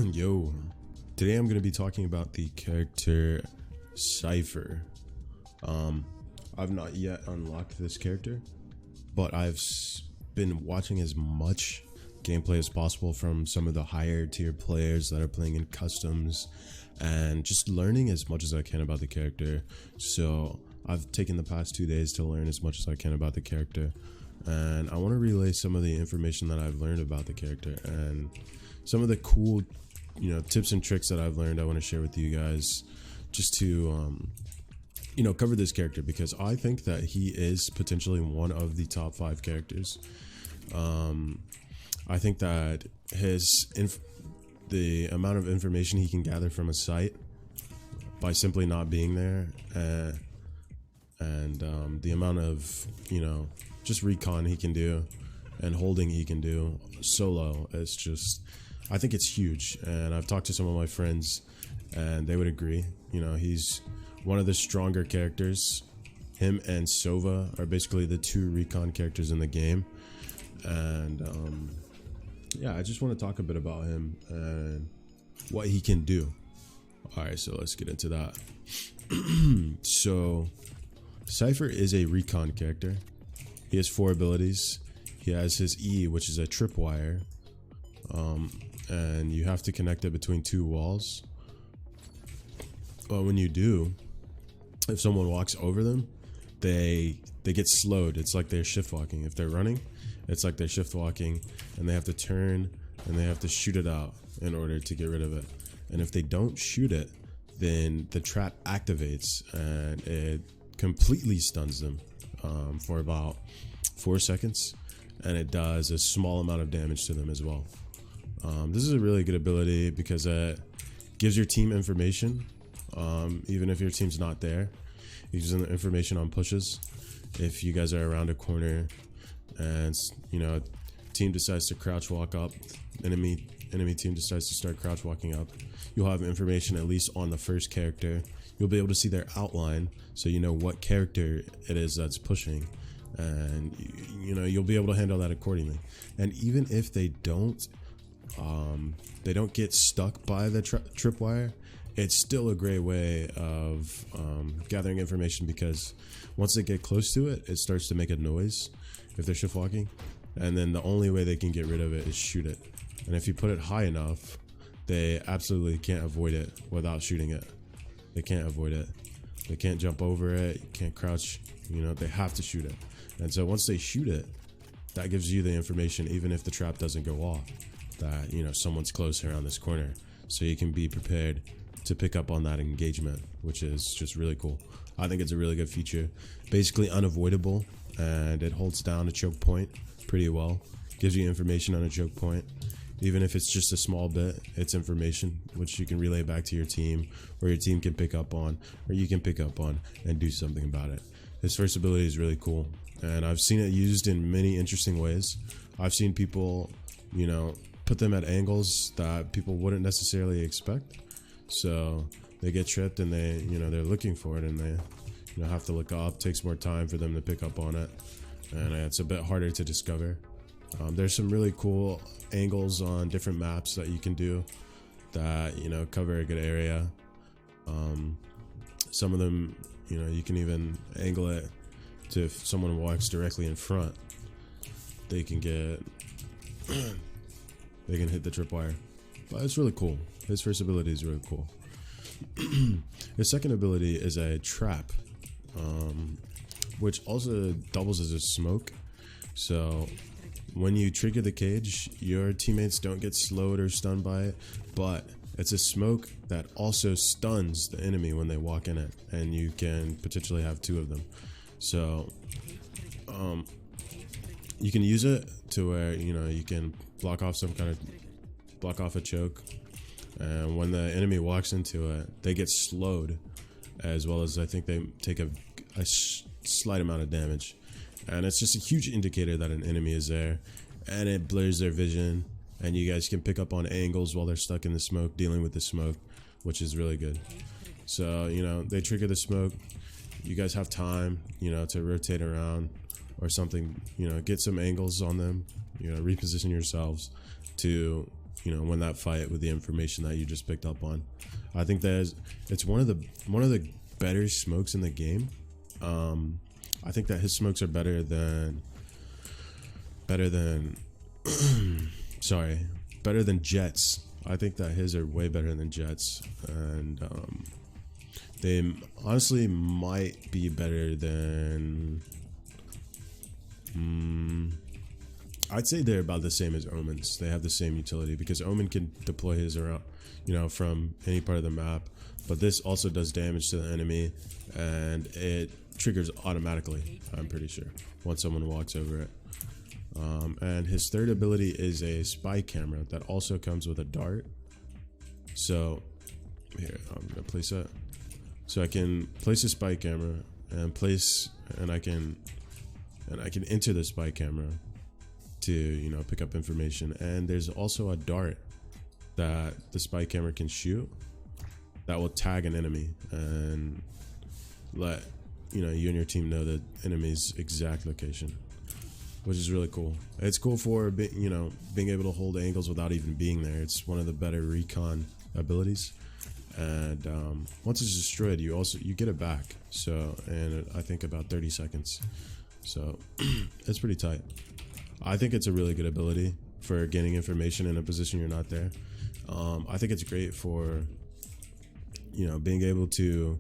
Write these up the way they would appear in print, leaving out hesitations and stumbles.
Yo, today I'm going to be talking about the character Cypher. I've not yet unlocked this character, but I've been watching as much gameplay as possible from some of the higher tier players that are playing in customs and just learning as much as I can about the character. So I've taken the past 2 days to learn as much as I can about the character, and I want to relay some of the information that I've learned about the character and some of the cool, tips and tricks that I've learned. I want to share with you guys just to, cover this character, because I think that he is potentially one of the top 5 characters. I think that the amount of information he can gather from a site by simply not being there, and the amount of, just recon he can do and holding he can do solo is just, I think it's huge. And I've talked to some of my friends and they would agree. He's one of the stronger characters. Him and Sova are basically the 2 recon characters in the game. And yeah, I just want to talk a bit about him and what he can do. Alright, so let's get into that. So Cypher is a recon character. He has 4 abilities. He has his E, which is a tripwire, and you have to connect it between 2 walls. But when you do, if someone walks over them, they get slowed. It's like they're shift walking. If they're running, it's like they're shift walking, and they have to turn and they have to shoot it out in order to get rid of it. And if they don't shoot it, then the trap activates and it completely stuns them for about 4 seconds, and it does a small amount of damage to them as well. This is a really good ability because it gives your team information, even if your team's not there. It gives them information on pushes. If you guys are around a corner and team decides to crouch walk up, enemy team decides to start crouch walking up, you'll have information at least on the first character. You'll be able to see their outline, so you know what character it is that's pushing, and you'll be able to handle that accordingly. And even if they don't get stuck by the tripwire, it's still a great way of gathering information, because once they get close to it, it starts to make a noise if they're shift walking, and then the only way they can get rid of it is shoot it. And if you put it high enough, they absolutely can't avoid it without shooting it. They can't avoid it. They can't jump over it. You can't crouch. They have to shoot it. And so once they shoot it, that gives you the information, even if the trap doesn't go off, that someone's close around this corner, so you can be prepared to pick up on that engagement, which is just really cool. I think it's a really good feature. Basically unavoidable, and it holds down a choke point pretty well. Gives you information on a choke point. Even if it's just a small bit, it's information which you can relay back to your team, or your team can pick up on, or you can pick up on and do something about it. His first ability is really cool, and I've seen it used in many interesting ways. I've seen people, put them at angles that people wouldn't necessarily expect. So they get tripped and they're looking for it, and they have to look up. It takes more time for them to pick up on it, and it's a bit harder to discover. There's some really cool angles on different maps that you can do that cover a good area. Some of them, you can even angle it to, if someone walks directly in front, they can get they can hit the tripwire. But it's really cool. His first ability is really cool. His second ability is a trap, which also doubles as a smoke. So when you trigger the cage, your teammates don't get slowed or stunned by it, but it's a smoke that also stuns the enemy when they walk in it, and you can potentially have 2 of them. So you can use it to where you can block off a choke, and when the enemy walks into it, they get slowed, as well as I think they take a slight amount of damage. And it's just a huge indicator that an enemy is there, and it blurs their vision, and you guys can pick up on angles while they're stuck in the smoke, dealing with the smoke, which is really good. So they trigger the smoke, you guys have time to rotate around or something, get some angles on them, reposition yourselves to you know, win that fight with the information that you just picked up on. I think that it's one of the better smokes in the game. I think that his smokes are better than better than Jett's. I think that his are way better than Jett's, and they honestly might be better than. I'd say they're about the same as Omen's. They have the same utility because Omen can deploy his around, you know, from any part of the map. But this also does damage to the enemy, and it triggers automatically, I'm pretty sure, once someone walks over it. And his third ability is a spy camera that also comes with a dart. So here, I'm gonna place that. So I can place a spy camera and I can enter the spy camera to, you know, pick up information. And there's also a dart that the spy camera can shoot that will tag an enemy and let, you know, you and your team know the enemy's exact location, which is really cool. It's cool for, you know, being able to hold angles without even being there. It's one of the better recon abilities. And once it's destroyed, you get it back. So, and I think about 30 seconds. So it's pretty tight. I think it's a really good ability for gaining information in a position you're not there. I think it's great for, you know, being able to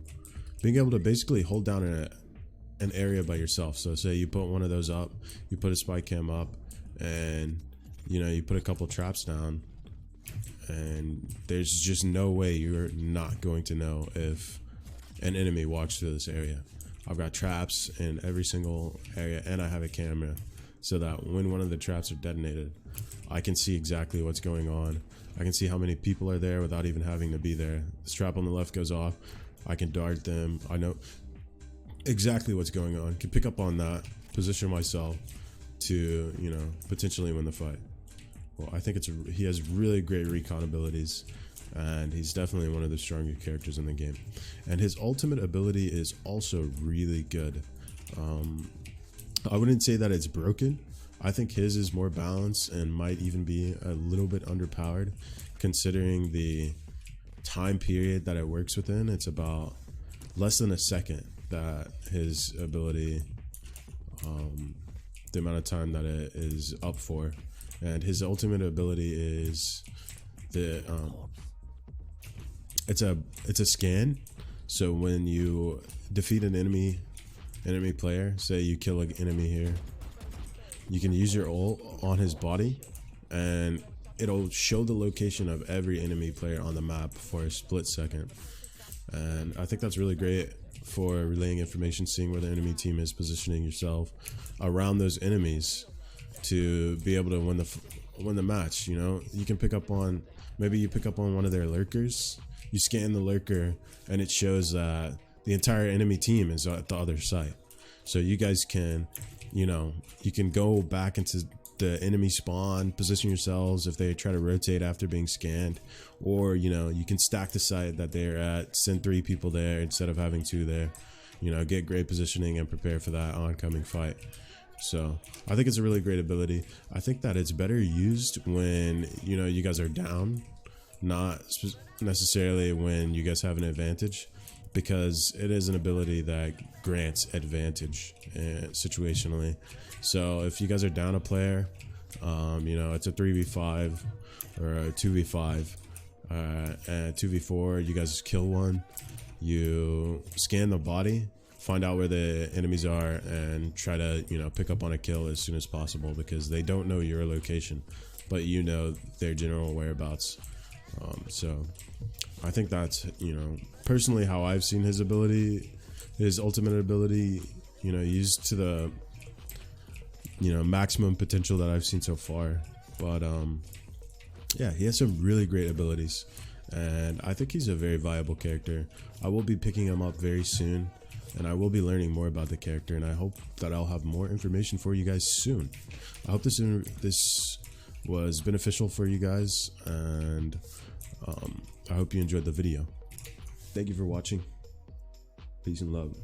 basically hold down an area by yourself. So say you put one of those up, you put a spy cam up, and, you know, you put a couple traps down, and there's just no way you're not going to know if an enemy walks through this area. I've got traps in every single area, and I have a camera so that when one of the traps are detonated, I can see exactly what's going on. I can see how many people are there without even having to be there. This trap on the left goes off, I can dart them. I know exactly what's going on. Can pick up on that, position myself to, you know, potentially win the fight. Well, I think he has really great recon abilities, and he's definitely one of the stronger characters in the game. And his ultimate ability is also really good. I wouldn't say that it's broken. I think his is more balanced and might even be a little bit underpowered, considering the time period that it works within. It's about less than a second that his ability, the amount of time that it is up for. And his ultimate ability is it's a scan. So when you defeat an enemy player, say you kill an enemy here, you can use your ult on his body, and it'll show the location of every enemy player on the map for a split second. And I think that's really great for relaying information, seeing where the enemy team is, positioning yourself around those enemies to be able to win the match. You know, you can pick up on, maybe you pick up on one of their lurkers, you scan the lurker, and it shows that the entire enemy team is at the other site. So you guys can, you know, you can go back into the enemy spawn, position yourselves if they try to rotate after being scanned, or, you know, you can stack the site that they're at, send 3 people there instead of having 2 there, you know, get great positioning and prepare for that oncoming fight. So I think it's a really great ability. I think that it's better used when, you know, you guys are down, not necessarily when you guys have an advantage, because it is an ability that grants advantage situationally. So if you guys are down a player, you know, it's a 3v5 or a 2v5, and 2v4, you guys kill one, you scan the body, find out where the enemies are, and try to, you know, pick up on a kill as soon as possible, because they don't know your location, but you know their general whereabouts. So I think that's, you know, personally how I've seen his ability, his ultimate ability, you know, used to the, you know, maximum potential that I've seen so far. But yeah, he has some really great abilities, and I think he's a very viable character. I will be picking him up very soon, and I will be learning more about the character, and I hope that I'll have more information for you guys soon. I hope this was beneficial for you guys, and I hope you enjoyed the video. Thank you for watching. Peace and love.